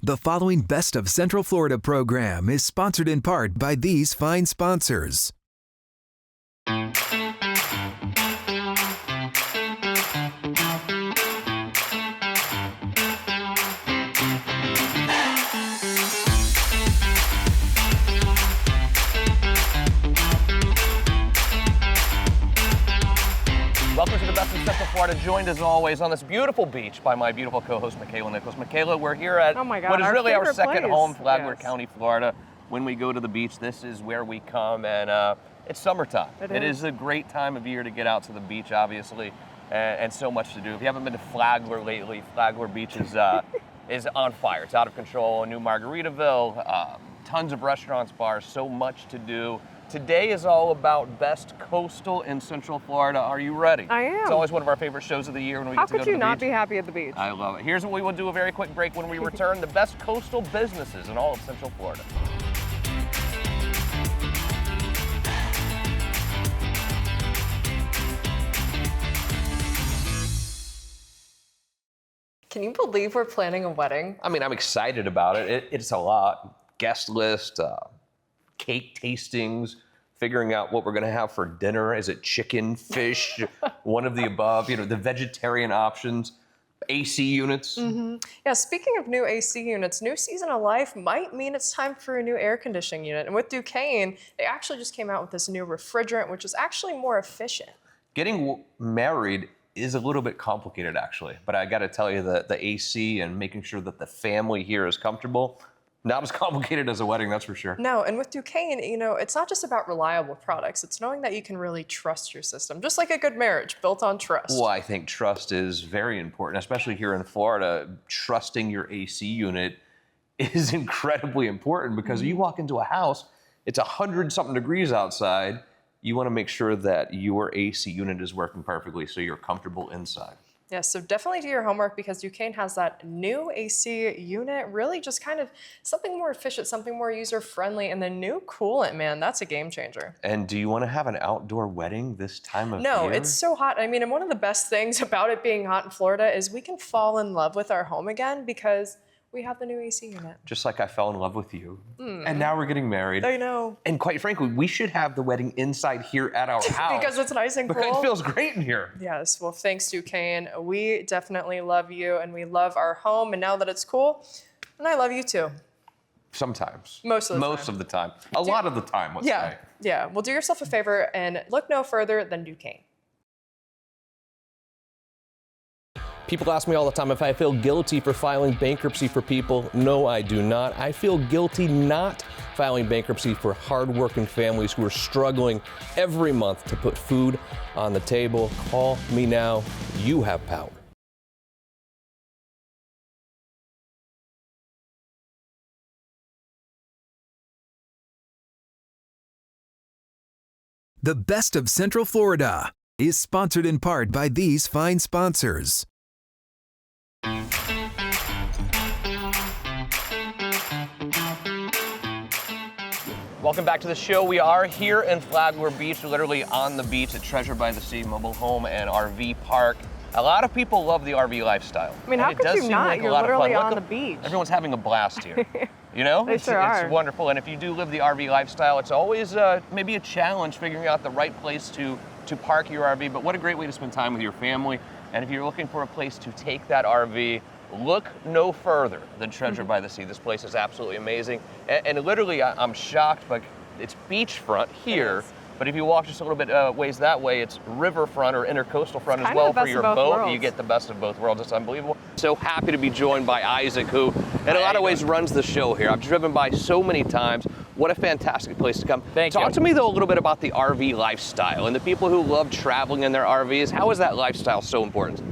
The following Best of Central Florida program is sponsored in part by these fine sponsors. Welcome to the Best of Central Florida, joined as always on this beautiful beach by my beautiful co-host, Makaila and Nichols. Makaila, we're here at what is really our second home, Flagler County, Florida. When we go to the beach, this is where we come, and it's summertime. It is a great time of year to get out to the beach, obviously, and so much to do. If you haven't been to Flagler lately, Flagler Beach is on fire. It's out of control. New Margaritaville, tons of restaurants, bars, so much to do. Today is all about best coastal in Central Florida. Are you ready? I am. It's always one of our favorite shows of the year when we get to go to the beach. How could you not be happy at the beach? I love it. Here's what we will do, a very quick break. When we return, the best coastal businesses in all of Central Florida. Can you believe we're planning a wedding? I mean, I'm excited about it. It's a lot. Guest list, cake tastings, figuring out what we're gonna have for dinner. Is it chicken, fish, one of the above? You know, the vegetarian options, AC units. Mm-hmm. Yeah, speaking of new AC units, new season of life might mean it's time for a new air conditioning unit. And with Duquesne, they actually just came out with this new refrigerant, which is actually more efficient. Getting married is a little bit complicated, actually. But I gotta tell you, the AC and making sure that the family here is comfortable, not as complicated as a wedding, that's for sure. No, and with Duquesne, you know, it's not just about reliable products. It's knowing that you can really trust your system, just like a good marriage built on trust. Well, I think trust is very important, especially here in Florida. Trusting your AC unit is incredibly important because you walk into a house, it's 100-something degrees outside. You want to make sure that your AC unit is working perfectly so you're comfortable inside. Yeah, so definitely do your homework because Duquesne has that new AC unit, really just kind of something more efficient, something more user-friendly, and the new coolant, man, that's a game changer. And do you want to have an outdoor wedding this time of year? No, it's so hot. I mean, and one of the best things about it being hot in Florida is we can fall in love with our home again because we have the new AC unit. Just like I fell in love with you. And now we're getting married. I know. And quite frankly, we should have the wedding inside here at our house. Because it's nice and cool. Because it feels great in here. Yes, well, thanks, Duquesne. We definitely love you and we love our home. And now that it's cool, and I love you too. Sometimes. Most of the time. Most of the time. A lot of the time, let's say. Yeah. Well, do yourself a favor and look no further than Duquesne. People ask me all the time if I feel guilty for filing bankruptcy for people. No, I do not. I feel guilty not filing bankruptcy for hardworking families who are struggling every month to put food on the table. Call me now. You have power. The Best of Central Florida is sponsored in part by these fine sponsors. Welcome back to the show. We are here in Flagler Beach, literally on the beach at Treasure by the Sea Mobile Home and RV Park. A lot of people love the RV lifestyle. I mean, how could you not? You're literally on the beach. Everyone's having a blast here. You know? They sure are. It's wonderful. And if you do live the RV lifestyle, it's always maybe a challenge figuring out the right place to park your RV. But what a great way to spend time with your family. And if you're looking for a place to take that RV, look no further than Treasure by the Sea. This place is absolutely amazing. And literally, I'm shocked, but it's beachfront here. But if you walk just a little bit ways that way, it's riverfront or intercoastal front as well for your boat. You get the best of both worlds. It's unbelievable. So happy to be joined by Isaac, who in a lot of ways runs the show here. I've driven by so many times. What a fantastic place to come. Talk to me, though, a little bit about the RV lifestyle and the people who love traveling in their RVs. How is that lifestyle so important?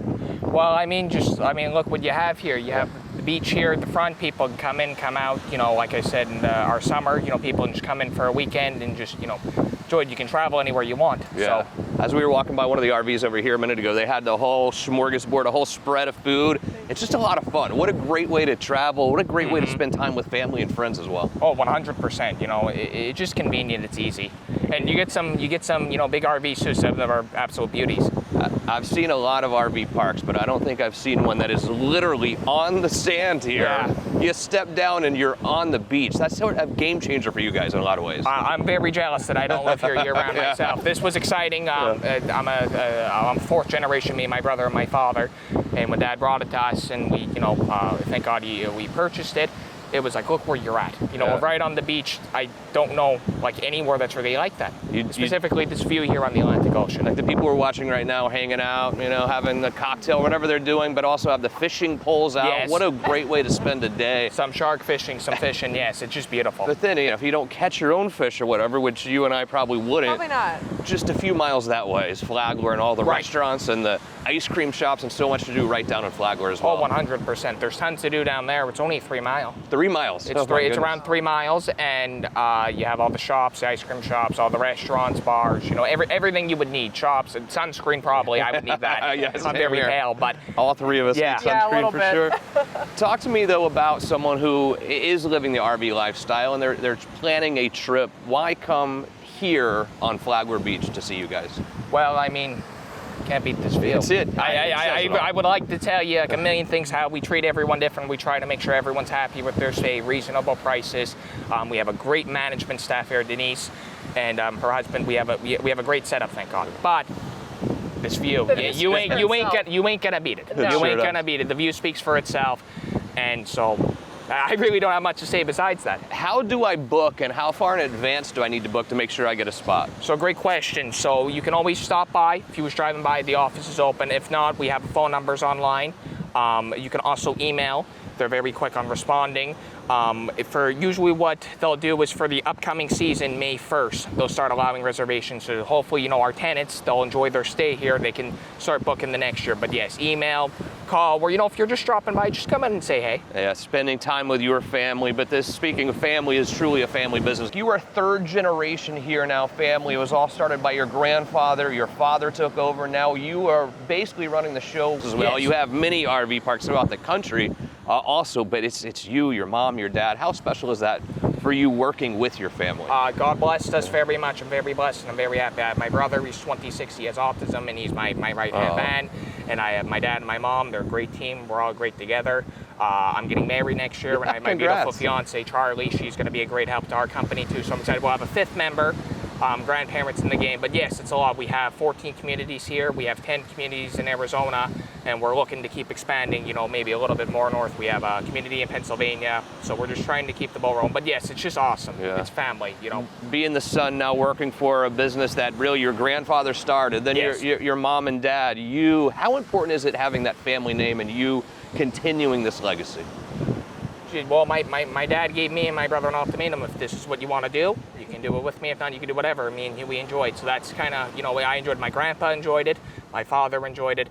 Well, I mean, look what you have here. You have the beach here at the front. People can come in, come out. You know, like I said, in our summer, you know, people can just come in for a weekend and just, you know, enjoy it. You can travel anywhere you want. Yeah. So, as we were walking by one of the RVs over here a minute ago, they had the whole smorgasbord, a whole spread of food. It's just a lot of fun. What a great way to travel. What a great way to spend time with family and friends as well. Oh, 100%. You know, it's just convenient. It's easy, and you get some, you know, big RVs too. Some of our absolute beauties. I've seen a lot of RV parks, but I don't think I've seen one that is literally on the sand here. Yeah. You step down and you're on the beach. That's sort of a game changer for you guys in a lot of ways. I'm very jealous that I don't live here year-round myself. This was exciting. I'm fourth generation, me and my brother and my father. And when Dad brought it to us, and we, thank God we purchased it. It was like, look where you're at. Right on the beach. I don't know like anywhere that's really like that. Specifically this view here on the Atlantic Ocean. Like the people who are watching right now, hanging out, having a cocktail, whatever they're doing, but also have the fishing poles out. Yes. What a great way to spend a day. Some shark fishing, some fishing. Yes, it's just beautiful. But then, if you don't catch your own fish or whatever, which you and I probably wouldn't. Probably not. Just a few miles that way is Flagler and all the restaurants and the ice cream shops and so much to do right down in Flagler as well. Oh, 100%. There's tons to do down there. It's only 3 miles. 3 miles. It's around 3 miles, and you have all the shops, the ice cream shops, all the restaurants, bars, everything you would need. Shops and sunscreen, probably. I would need that. Yes, I'm very pale, but all three of us need sunscreen for sure. Talk to me though about someone who is living the RV lifestyle and they're planning a trip. Why come here on Flagler Beach to see you guys? Well, I mean, can't beat this view. That's it. I would like to tell you like a million things how we treat everyone different. We try to make sure everyone's happy with their stay, reasonable prices. We have a great management staff here, Denise, and her husband. We have a great setup, thank God. But this view, you ain't gonna beat it. No. You ain't gonna beat it. The view speaks for itself, and so I really don't have much to say besides that. How do I book and how far in advance do I need to book to make sure I get a spot? So great question. So you can always stop by. If you was driving by, the office is open. If not, we have phone numbers online. You can also email. They're very quick on responding. For usually what they'll do is for the upcoming season, May 1st, they'll start allowing reservations. So hopefully, our tenants, they'll enjoy their stay here. They can start booking the next year. But yes, email, call, or if you're just dropping by, just come in and say hey. Yeah, spending time with your family. But this, speaking of family, is truly a family business. You are third generation here now, family. It was all started by your grandfather. Your father took over. Now you are basically running the show as well. Yes. You have many RV parks throughout the country. Also, but it's you, your mom, your dad. How special is that for you working with your family? God blessed us very much. I'm very blessed and I'm very happy. I have my brother, he's 26, he has autism, and he's my right-hand man. And I have my dad and my mom. They're a great team. We're all great together. I'm getting married next year, and I have my beautiful fiance, Charlie. She's going to be a great help to our company, too. So I'm excited. We'll have a fifth member, grandparents in the game. But yes, it's a lot. We have 14 communities here. We have 10 communities in Arizona, and we're looking to keep expanding, maybe a little bit more north. We have a community in Pennsylvania. So we're just trying to keep the ball rolling. But yes, it's just awesome. Yeah. It's family, Being the son now, working for a business that really your grandfather started, then Yes. your mom and dad, how important is it having that family name and you continuing this legacy? Well, my dad gave me and my brother an ultimatum. If this is what you want to do, you can do it with me. If not, you can do whatever. We enjoyed. So that's kind of, I enjoyed. My grandpa enjoyed it. My father enjoyed it.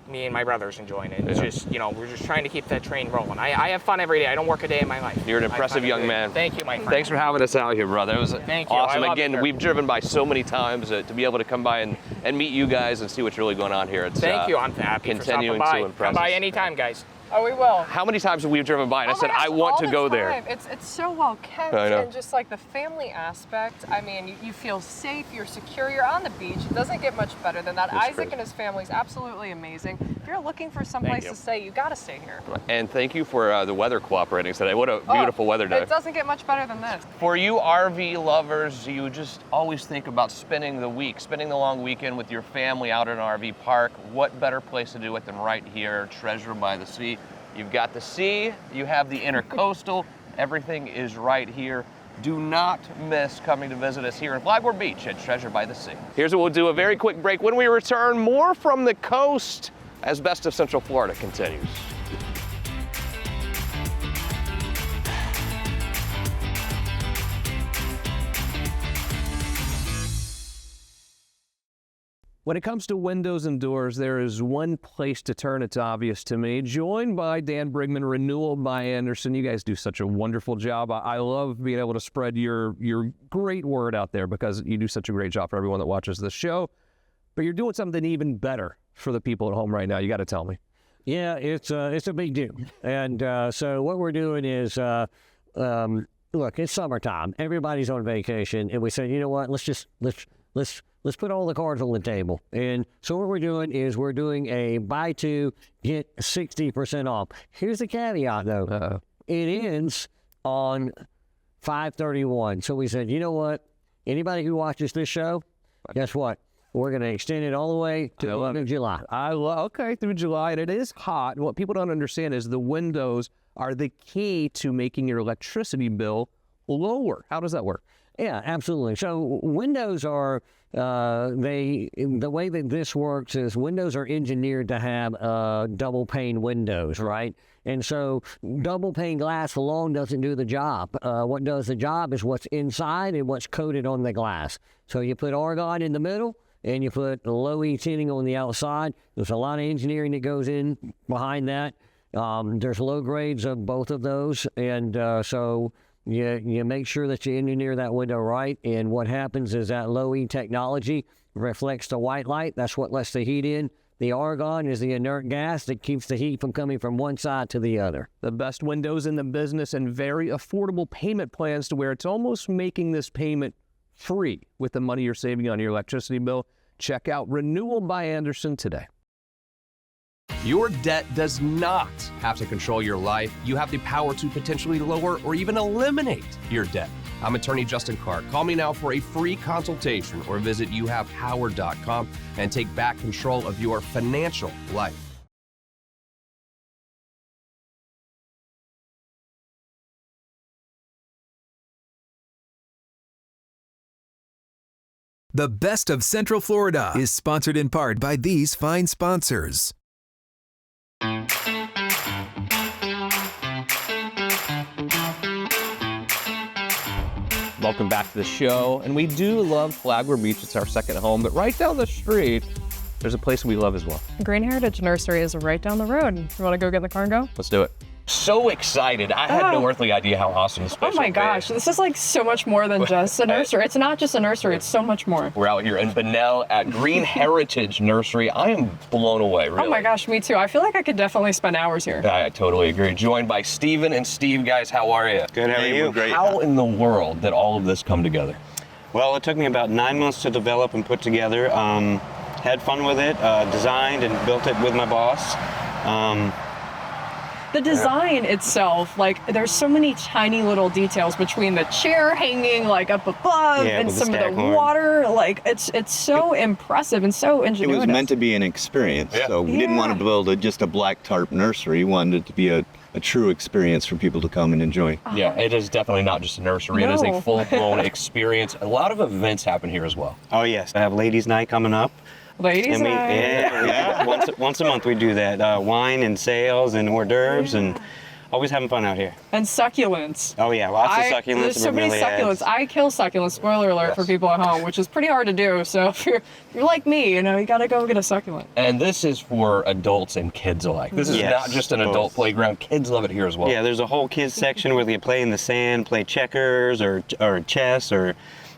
Me and my brother's enjoying it. It's just, we're just trying to keep that train rolling. I have fun every day. I don't work a day in my life. You're an impressive young man. Thank you, my friend. Thanks for having us out here, brother. It was Thank you. awesome. I love Again, it here. we've driven by so many times to be able to come by and meet you guys and see what's really going on here. It's, Thank you. I'm happy continuing for stopping by. to impress Come by us. anytime, guys. Oh, we will. How many times have we driven by and I Oh my said, gosh, I want all to the go time. there? It's so well kept, I know. and just like the family aspect. I mean, you feel safe, you're secure, you're on the beach. It doesn't get much better than that. That's Isaac crazy. and his family is absolutely amazing. If you're looking for someplace you. to stay, you got to stay here. And thank you for the weather cooperating today. What a beautiful weather day. It doesn't get much better than this. For you RV lovers, you just always think about spending the long weekend with your family out at an RV park. What better place to do it than right here, Treasure by the Sea? You've got the sea, you have the intercoastal, everything is right here. Do not miss coming to visit us here in Flagler Beach at Treasure by the Sea. Here's what we'll do, a very quick break. When we return, more from the coast as Best of Central Florida continues. When it comes to windows and doors, there is one place to turn. It's obvious to me. Joined by Dan Brigman, Renewal by Anderson. You guys do such a wonderful job. I love being able to spread your great word out there because you do such a great job for everyone that watches this show. But you're doing something even better for the people at home right now. You got to tell me. Yeah, it's a big deal. And so what we're doing is, look, it's summertime. Everybody's on vacation, and we said, you know what? Let's let's put all the cards on the table. And so what we're doing is we're doing a buy two, get 60% off. Here's the caveat, though. It ends on 5/31. So we said, you know what? Anybody who watches this show, guess what? We're going to extend it all the way to the end of July. Okay, through July, and it is hot. And what people don't understand is the windows are the key to making your electricity bill lower. How does that work? Yeah, absolutely. So windows are, the way that this works is windows are engineered to have double pane windows, right? And so double pane glass alone doesn't do the job. What does the job is what's inside and what's coated on the glass. So you put argon in the middle, and you put low E tinting on the outside. There's a lot of engineering that goes in behind that. There's low grades of both of those, and so you make sure that you engineer that window right. And what happens is that low E technology reflects the white light. That's what lets the heat in. The argon is the inert gas that keeps the heat from coming from one side to the other. The best windows in the business and very affordable payment plans to where it's almost making this payment free with the money you're saving on your electricity bill. Check out Renewal by Andersen today. Your debt does not have to control your life. You have the power to potentially lower or even eliminate your debt. I'm attorney Justin Clark. Call me now for a free consultation or visit youhavepower.com and take back control of your financial life. The Best of Central Florida is sponsored in part by these fine sponsors. Welcome back to the show. And we do love Flagler Beach. It's our second home, but right down the street, there's a place we love as well. Green Heritage Nursery is right down the road. You want to go get in the car and go? Let's do it. So excited. I had no earthly idea how awesome this place Oh my would gosh, be. this is like so much more than just a nursery. It's not just a nursery, it's so much more. We're out here in Bunnell at Green Heritage Nursery. I am blown away, really. Oh my gosh, me too. I feel like I could definitely spend hours here. I totally agree. Joined by Steven and Steve. Guys, how are you? Good, how are you? Great. How in the world did all of this come together? Well, it took me about 9 months to develop and put together. Had fun with it, designed and built it with my boss. The design itself, like there's so many tiny little details between the chair hanging like up above and with the some of stack the horn. water, like it's so impressive and so It ingenuitive. was meant to be an experience, so we didn't want to build just a black tarp nursery. We wanted it to be a true experience for people to come and enjoy. Yeah, it is definitely not just a nursery. It is a No. full-blown experience. A lot of events happen here as well. Oh yes, I have ladies' night coming up. Ladies' And night. once a month we do that. Wine and sales and hors d'oeuvres and always having fun out here. And succulents. Oh yeah, lots of succulents. There's so many succulents. I kill succulents, spoiler alert for people at home, which is pretty hard to do. So if you're like me, you gotta go get a succulent. And this is for adults and kids alike. This is Yes, not just an adult both. playground. Kids love it here as well. Yeah, there's a whole kids section where they play in the sand, play checkers or chess, or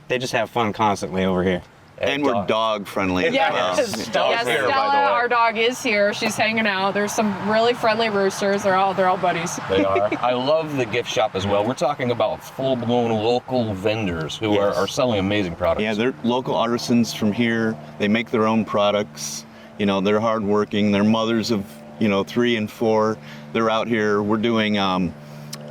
they just have fun constantly over here. And we're dog friendly. Yes, Stella's yes, here, by the Stella, way. our dog, is here. She's hanging out. There's some really friendly roosters. They're all buddies. They are. I love the gift shop as well. We're talking about full-blown local vendors who are selling amazing products. Yeah, they're local artisans from here. They make their own products. You know, they're hardworking. They're mothers of, 3 and 4. They're out here. We're doing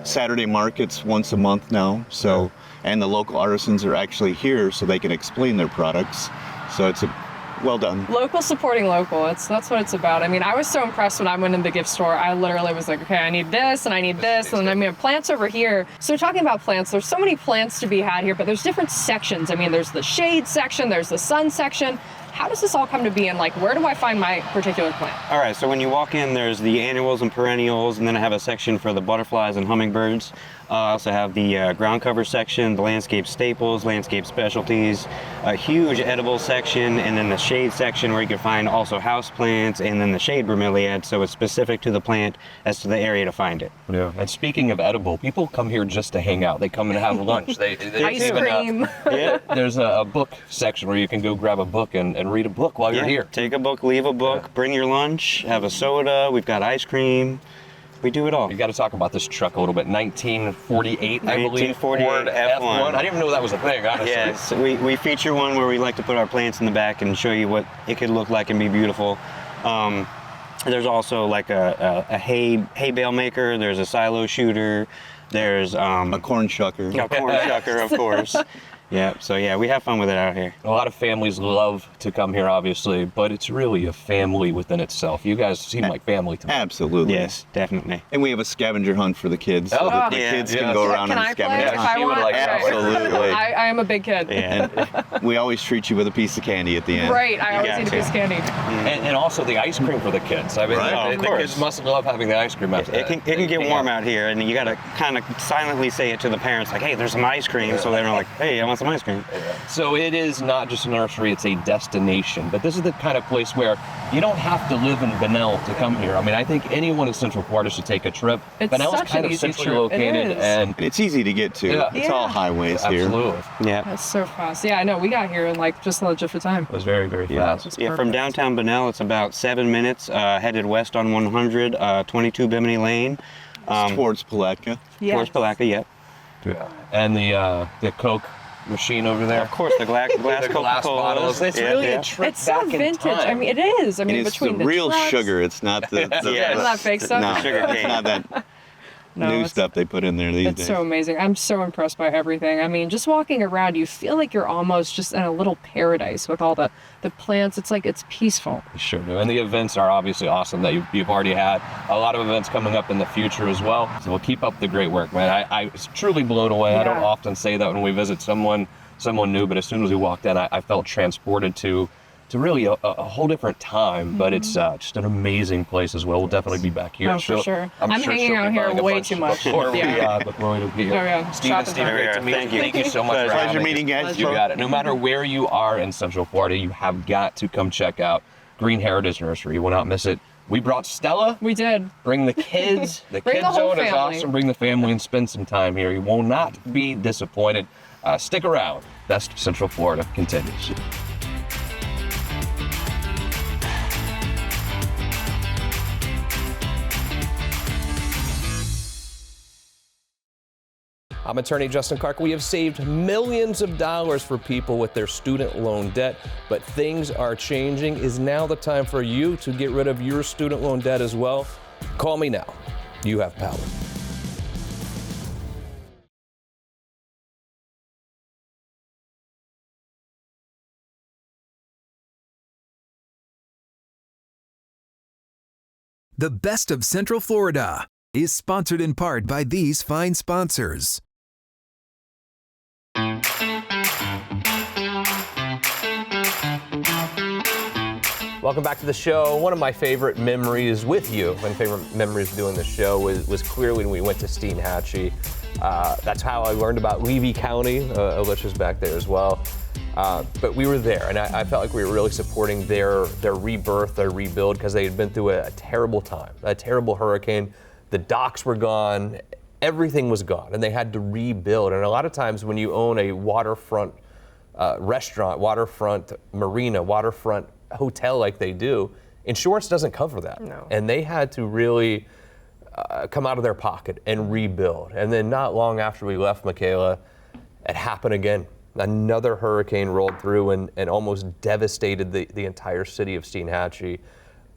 Saturday markets once a month now. So, and the local artisans are actually here so they can explain their products. So it's well done. Local supporting local. That's what it's about. I mean, I was so impressed when I went in the gift store. I literally was like, okay, I need this and I need this. And I mean, plants over here. So talking about plants, there's so many plants to be had here, but there's different sections. I mean, there's the shade section, there's the sun section. How does this all come to be, and like, where do I find my particular plant? All right, so when you walk in, there's the annuals and perennials, and then I have a section for the butterflies and hummingbirds. I also have the ground cover section, the landscape staples, landscape specialties, a huge edible section, and then the shade section where you can find also house plants, and then the shade bromeliad, so it's specific to the plant as to the area to find it. Yeah. And speaking of edible, people come here just to hang out. They come and have lunch. They Ice even, cream. Yeah. There's a book section where you can go grab a book and read a book while you're here. Take a book, leave a book, bring your lunch, have a soda, we've got ice cream. We do it all. You got to talk about this truck a little bit. 1948, I believe. 1948 Ford F1. I didn't even know that was a thing, honestly. Yes, we feature one where we like to put our plants in the back and show you what it could look like and be beautiful. There's also like a hay bale maker. There's a silo shooter. There's A corn shucker. a corn shucker, of course. Yeah, so yeah, we have fun with it out here. A lot of families love to come here, obviously, but it's really a family within itself. You guys seem like family to me. Absolutely. Yes, definitely. And we have a scavenger hunt for the kids, so Oh, that the yeah, kids yeah. can go around Can on I a play scavenger if hunt. I she would want? like Okay. Absolutely. I am a big kid. Yeah. We always treat you with a piece of candy at the end. Right, I always eat a piece of candy. And also the ice cream for the kids. I mean, Right. the kids must love having the ice cream. It can get warm out here, and you gotta kind of silently say it to the parents, like, hey, there's some ice cream, so they're like, hey, I want some ice cream. So it is not just a nursery, it's a destination. But this is the kind of place where you don't have to live in Bunnell to come here. I mean, I think anyone in Central Florida should take a trip. It's Bunnell's such kind an of easy centrally trip. It located, is. and And it's easy to get to. Yeah. It's all highways here. absolutely. Yeah. That's so fast. Yeah, I know. We got here in like just a little time. It was very, very Yeah, fast. yeah. From downtown Bunnell, it's about 7 minutes. Headed west on 100, 22 Bimini Lane. Towards Palatka. Towards Palatka, yep. Yeah. And the Coke machine over there. Of course, the glass The glass Coca-Cola. bottles. It's really a trip It's so back in vintage. time. I mean, it is. I mean, And it's between the real trucks, sugar. It's not the Yeah. Not fake stuff? No, Sugar cane. it's not that No, new it's- stuff they put in there these It's days. so amazing. I'm so impressed by everything. I mean, just walking around, you feel like you're almost just in a little paradise with all the plants. It's like it's peaceful. Sure do. And the events are obviously awesome that you've already had. A lot of events coming up in the future as well. So we'll keep up the great work, man. I was truly blown away. I don't Yeah. often say that when we visit someone new, but as soon as we walked in, I felt transported to really a whole different time. But it's just an amazing place as well. We'll definitely be back here. Oh, for sure. I'm hanging she'll out be here buying a way bunch too much. Before we Yeah. be here. Oh, yeah. Steven, Shopping time. great to meet Thank you. Thank you so much for Pleasure having meeting you us. guys. You got it. No matter where you are in Central Florida, you have got to come check out Green Heritage Nursery. You will not miss it. We brought Stella. We did. Bring the kids. The Bring kids the whole zone is family. awesome. Bring the family and spend some time here. You will not be disappointed. Stick around. Best Central Florida continues. I'm attorney Justin Clark. We have saved millions of dollars for people with their student loan debt, but things are changing. Is now the time for you to get rid of your student loan debt as well? Call me now. You have power. The Best of Central Florida is sponsored in part by these fine sponsors. Welcome back to the show. One of my favorite memories with you, my favorite memories doing the show was clearly when we went to Steinhatchee. That's how I learned about Levy County. Alicia's back there as well. But we were there, and I felt like we were really supporting their rebirth, their rebuild, because they had been through a terrible time, a terrible hurricane. The docks were gone, everything was gone, and they had to rebuild. And a lot of times when you own a waterfront restaurant, waterfront marina, waterfront hotel like they do, insurance doesn't cover that. No. And they had to really come out of their pocket and rebuild. And then not long after we left, Makaila, it happened again. Another hurricane rolled through and almost devastated the entire city of Steinhatchee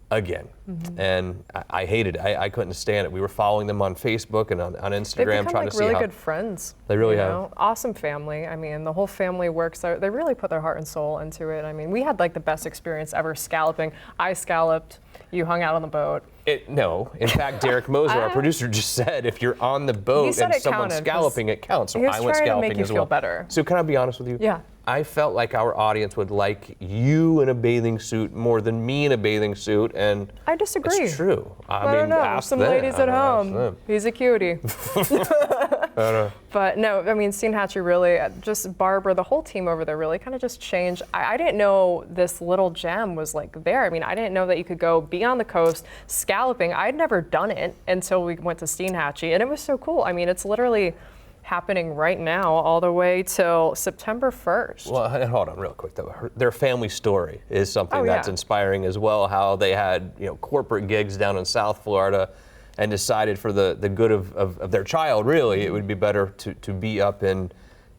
again. Mm-hmm. And I hated it. I couldn't stand it. We were following them on Facebook and on They've Instagram, become trying like to see really how good friends. They really you have. know? Awesome family. I mean, the whole family works. They really put their heart and soul into it. I mean, we had like the best experience ever scalloping. I scalloped. You hung out on the boat. No. In fact, Derek Moser, our producer, just said if you're on the He boat said and it someone's counted, 'cause scalloping, it counts. So he was I went trying to scalloping make you as feel well. better. So can I be honest with you? Yeah. I felt like our audience would like you in a bathing suit more than me in a bathing suit, and I disagree. it's true. I don't know. ask Some them. ladies at Ask home. them. He's a cutie. But no, I mean, Steinhatchee really, just Barbara, the whole team over there really kind of just changed. I didn't know this little gem was like there. I mean, I didn't know that you could go be on the coast scalloping. I'd never done it until we went to Steinhatchee, and it was so cool. I mean, it's literally happening right now all the way till September 1st. Well, hold on real quick though. Their family story is something Oh, that's yeah. inspiring as well, how they had corporate gigs down in South Florida, and decided for the good of their child, really, it would be better to be up in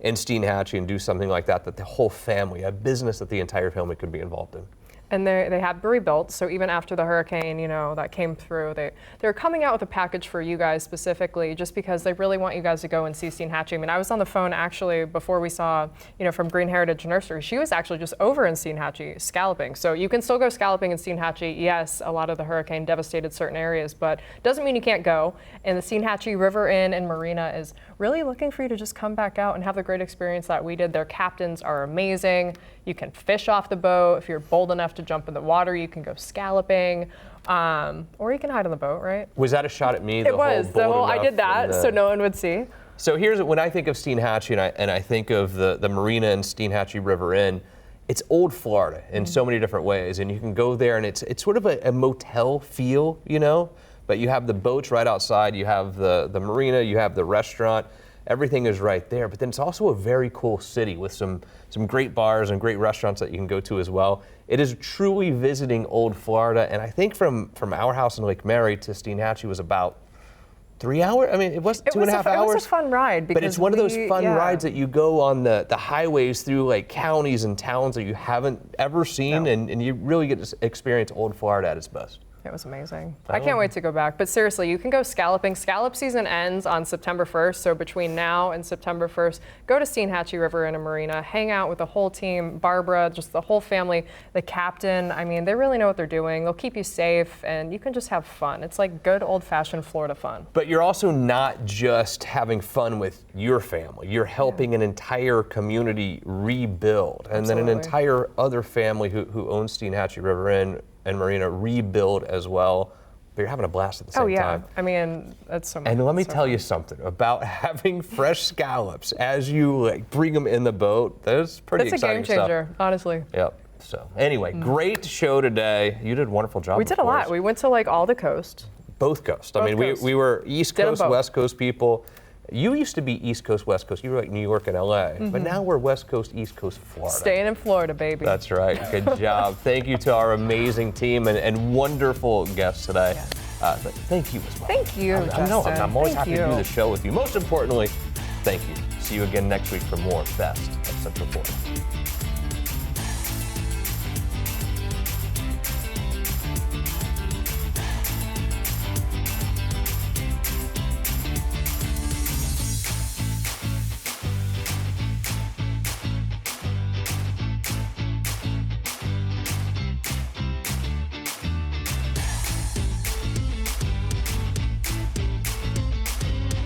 Steinhatchee and do something like that the whole family, a business that the entire family could be involved in. And they had rebuilt, so even after the hurricane, that came through, they're coming out with a package for you guys specifically, just because they really want you guys to go and see Steinhatchee. I mean, I was on the phone actually before we saw, from Green Heritage Nursery. She was actually just over in Steinhatchee scalloping. So you can still go scalloping in Steinhatchee. Yes, a lot of the hurricane devastated certain areas, but doesn't mean you can't go. And the Steinhatchee River Inn and Marina is really looking for you to just come back out and have the great experience that we did. Their captains are amazing. You can fish off the boat. If you're bold enough to jump in the water, you can go scalloping, or you can hide on the boat, right? Was that a shot at me? It was. I did that so no one would see. So here's when I think of Steinhatchee and I think of the marina and Steinhatchee River Inn, it's old Florida in so many different ways, and you can go there and it's sort of a motel feel, but you have the boats right outside, you have the marina, you have the restaurant, everything is right there. But then it's also a very cool city with some great bars and great restaurants that you can go to as well. It is truly visiting old Florida, and I think from our house in Lake Mary to Steinhatchee was about 3 hours. I mean, it was 2.5 hours. It was a fun ride. But it's one of those fun rides that you go on the highways through like counties and towns that you haven't ever seen, and you really get to experience old Florida at its best. It was amazing. I can't wait to go back. But seriously, you can go scalloping. Scallop season ends on September 1st. So between now and September 1st, go to Steinhatchee River Inn Marina, hang out with the whole team, Barbara, just the whole family, the captain. I mean, they really know what they're doing. They'll keep you safe, and you can just have fun. It's like good old-fashioned Florida fun. But you're also not just having fun with your family. You're helping an entire community rebuild. And then an entire other family who owns Steinhatchee River Inn and Marina rebuild as well. But you're having a blast at the same time. I mean, that's so much. And let me tell you something about having fresh scallops as you bring them in the boat. That's pretty exciting stuff. That's a game changer, honestly. Yep. So anyway, great show today. You did a wonderful job. We did a lot. We went to all the coast. Both coasts. I mean, we were East Coast, West Coast people. You used to be East Coast, West Coast. You were like New York and LA. But now we're West Coast, East Coast, Florida. Staying in Florida, baby. That's right. Good job. Thank you to our amazing team and wonderful guests today. Yes. Thank you as well. Thank you, Justin. I'm always happy to do the show with you. Most importantly, thank you. See you again next week for more Best of Central Florida.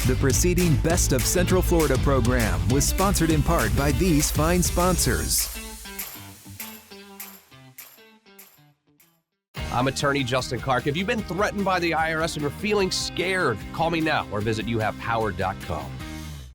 The preceding Best of Central Florida program was sponsored in part by these fine sponsors. I'm attorney Justin Clark. If you've been threatened by the IRS and are feeling scared, call me now or visit youhavepower.com.